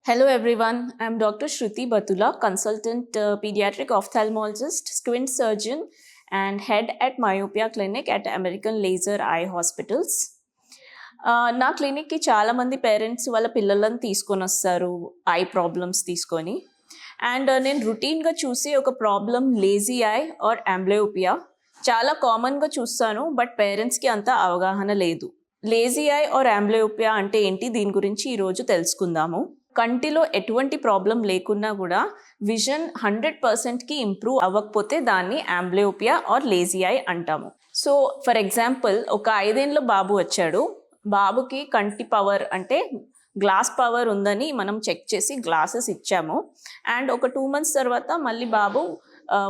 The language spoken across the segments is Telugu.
Hello everyone, I'm Dr. Shruti Batula, consultant pediatric ophthalmologist, squint surgeon, and head at Myopia Clinic at American Laser Eye Hospitals. నా క్లినిక్కి చాలామంది పేరెంట్స్ వాళ్ళ పిల్లలను తీసుకొని వస్తారు ఐ ప్రాబ్లమ్స్ తీసుకొని. అండ్ నేను రొటీన్గా చూసి ఒక problem lazy eye or amblyopia చాలా కామన్గా చూస్తాను, బట్ పేరెంట్స్కి అంత అవగాహన లేదు. లేజీ ఐ ఆర్ అంబ్లియోపియా అంటే ఏంటి, దీని గురించి ఈరోజు తెలుసుకుందాము. కంటిలో ఎటువంటి ప్రాబ్లం లేకున్నా కూడా విజన్ 100%కి ఇంప్రూవ్ అవ్వకపోతే దాన్ని అంబ్లియోపియా ఆర్ లేజీ ఐ అంటాము. సో ఫర్ ఎగ్జాంపుల్, ఒక 5 ఏళ్ళ బాబు వచ్చాడు. బాబుకి కంటి పవర్ అంటే గ్లాస్ పవర్ ఉందని మనం చెక్ చేసి గ్లాసెస్ ఇచ్చాము. అండ్ ఒక 2 months తర్వాత మళ్ళీ బాబు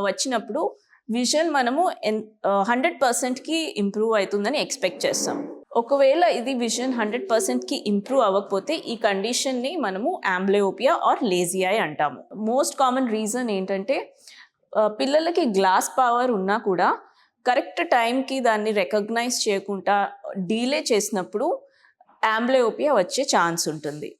వచ్చినప్పుడు విజన్ మనము 100%కి ఇంప్రూవ్ అవుతుందని ఎక్స్పెక్ట్ చేస్తాం. ఒకవేళ ఇది విజన్ 100%కి ఇంప్రూవ్ అవ్వకపోతే ఈ కండిషన్ని మనము అంబ్లియోపియా ఆర్ లేజీ ఐ అంటాము. మోస్ట్ కామన్ రీజన్ ఏంటంటే పిల్లలకి గ్లాస్ పవర్ ఉన్నా కూడా కరెక్ట్ టైంకి దాన్ని రికగ్నైజ్ చేయకుండా డీలే చేసినప్పుడు అంబ్లియోపియా వచ్చే ఛాన్స్ ఉంటుంది.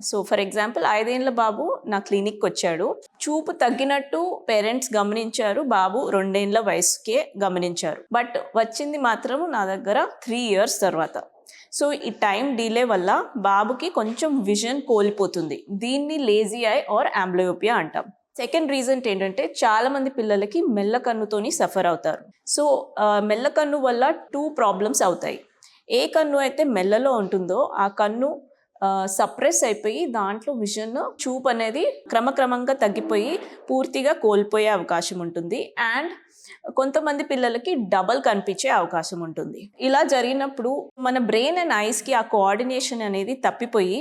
సో ఫర్ ఎగ్జాంపుల్, 5 ఏళ్ళ బాబు నా క్లినిక్కి వచ్చాడు. చూపు తగ్గినట్టు పేరెంట్స్ గమనించారు, బాబు 2 ఏళ్ళ వయసుకే గమనించారు. బట్ వచ్చింది మాత్రం నా దగ్గర 3 years తర్వాత. సో ఈ టైం డిలే వల్ల బాబుకి కొంచెం విజన్ కోల్పోతుంది. దీన్ని లేజీ ఐ ఆర్ అంబ్లియోపియా అంటాం. సెకండ్ రీజన్ ఏంటంటే చాలామంది పిల్లలకి మెల్లకన్నుతోని సఫర్ అవుతారు. సో మెల్లకన్ను వల్ల 2 problems అవుతాయి. ఏ కన్ను అయితే మెల్లలో ఉంటుందో ఆ కన్ను సప్రెస్ అయిపోయి దాంట్లో విజన్ చూపు అనేది క్రమక్రమంగా తగ్గిపోయి పూర్తిగా కోల్పోయే అవకాశం ఉంటుంది. అండ్ కొంతమంది పిల్లలకి డబల్ కనిపించే అవకాశం ఉంటుంది. ఇలా జరిగినప్పుడు మన బ్రెయిన్ అండ్ ఐస్కి ఆ కోఆర్డినేషన్ అనేది తప్పిపోయి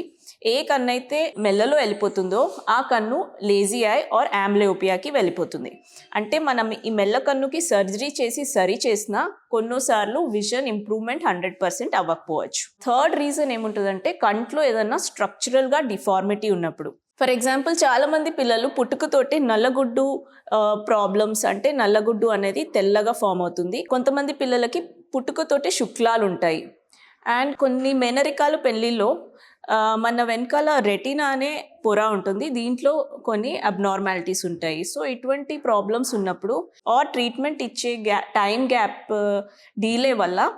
ఏ కన్ను అయితే మెల్లలో వెళ్ళిపోతుందో ఆ కన్ను లేజీ ఐ ఆర్ అంబ్లియోపియాకి వెళ్ళిపోతుంది. అంటే మనం ఈ మెల్ల కన్నుకి సర్జరీ చేసి సరి చేసినా కొన్నిసార్లు విజన్ ఇంప్రూవ్మెంట్ 100% అవ్వకపోవచ్చు. థర్డ్ రీజన్ ఏముంటుందంటే కంట్లో ఏదైనా స్ట్రక్చరల్గా డిఫార్మిటీ ఉన్నప్పుడు. ఫర్ ఎగ్జాంపుల్, చాలామంది పిల్లలు పుట్టుకతోటి నల్లగుడ్డు ప్రాబ్లమ్స్, అంటే నల్లగుడ్డు అనేది తెల్లగా ఫామ్ అవుతుంది. కొంతమంది పిల్లలకి పుట్టుకతోటి శుక్లాలు ఉంటాయి. అండ్ కొన్ని మేనరికాలు పెళ్ళిళ్ళలో మన వెనకాల రెటీనా అనే పొర ఉంటుంది, దీంట్లో కొన్ని అబ్నార్మాలిటీస్ ఉంటాయి. సో ఇటువంటి ప్రాబ్లమ్స్ ఉన్నప్పుడు ఆర్ ట్రీట్మెంట్ ఇచ్చే టైం గ్యాప్ డీలే వల్ల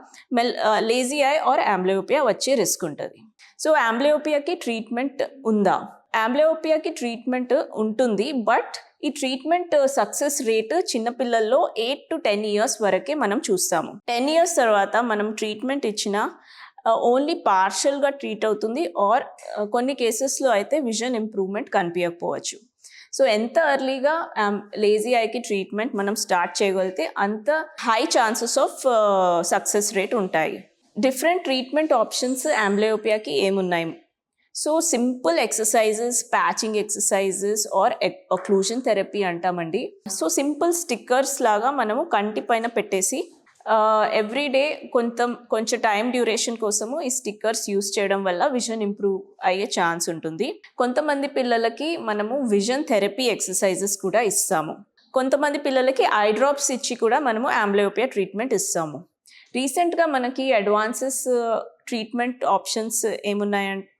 లేజీ ఐ ఆర్ అంబ్లియోపియా వచ్చే రిస్క్ ఉంటుంది. సో అంబ్లియోపియాకి ట్రీట్మెంట్ ఉందా? అంబ్లియోపియాకి ట్రీట్మెంట్ ఉంటుంది, బట్ ఈ ట్రీట్మెంట్ సక్సెస్ రేట్ చిన్నపిల్లల్లో 8 to 10 years వరకే మనం చూస్తాము. 10 years తర్వాత మనం ట్రీట్మెంట్ ఇచ్చిన ఓన్లీ పార్షియల్గా ట్రీట్ అవుతుంది, ఆర్ కొన్ని కేసెస్లో అయితే విజన్ ఇంప్రూవ్మెంట్ కనిపించకపోవచ్చు. సో ఎంత ఎర్లీగా లేజీ ఐకి ట్రీట్మెంట్ మనం స్టార్ట్ చేయగలిగితే అంత high chances of success rate ఉంటాయి. డిఫరెంట్ ట్రీట్మెంట్ ఆప్షన్స్ అంబ్లియోపియాకి ఏమున్నాయి? So simple exercises, patching exercises or occlusion therapy అంటామండి. సో సింపుల్ స్టిక్కర్స్ లాగా మనము కంటి పైన పెట్టేసి ఎవ్రీడే కొంచెం టైం డ్యూరేషన్ కోసము ఈ స్టిక్కర్స్ యూస్ చేయడం వల్ల విజన్ ఇంప్రూవ్ అయ్యే ఛాన్స్ ఉంటుంది. కొంతమంది పిల్లలకి మనము విజన్ థెరపీ ఎక్సర్సైజెస్ కూడా ఇస్తాము. కొంతమంది పిల్లలకి ఐ డ్రాప్స్ ఇచ్చి కూడా మనము అంబ్లియోపియా ట్రీట్మెంట్ ఇస్తాము. రీసెంట్గా మనకి అడ్వాన్సెస్ ట్రీట్మెంట్ ఆప్షన్స్ ఏమున్నాయంటే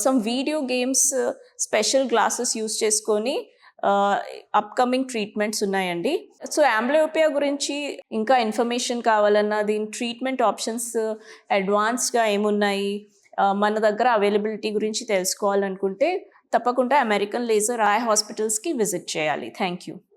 some video games, special glasses use చేసుకొని అప్కమింగ్ ట్రీట్మెంట్స్ ఉన్నాయండి. సో అంబ్లియోపియా గురించి ఇంకా ఇన్ఫర్మేషన్ కావాలన్నా, దీని ట్రీట్మెంట్ ఆప్షన్స్ అడ్వాన్స్గా ఏమున్నాయి, మన దగ్గర అవైలబిలిటీ గురించి తెలుసుకోవాలనుకుంటే తప్పకుండా అమెరికన్ లేజర్ ఐ హాస్పిటల్స్కి విజిట్ చేయాలి. Thank you.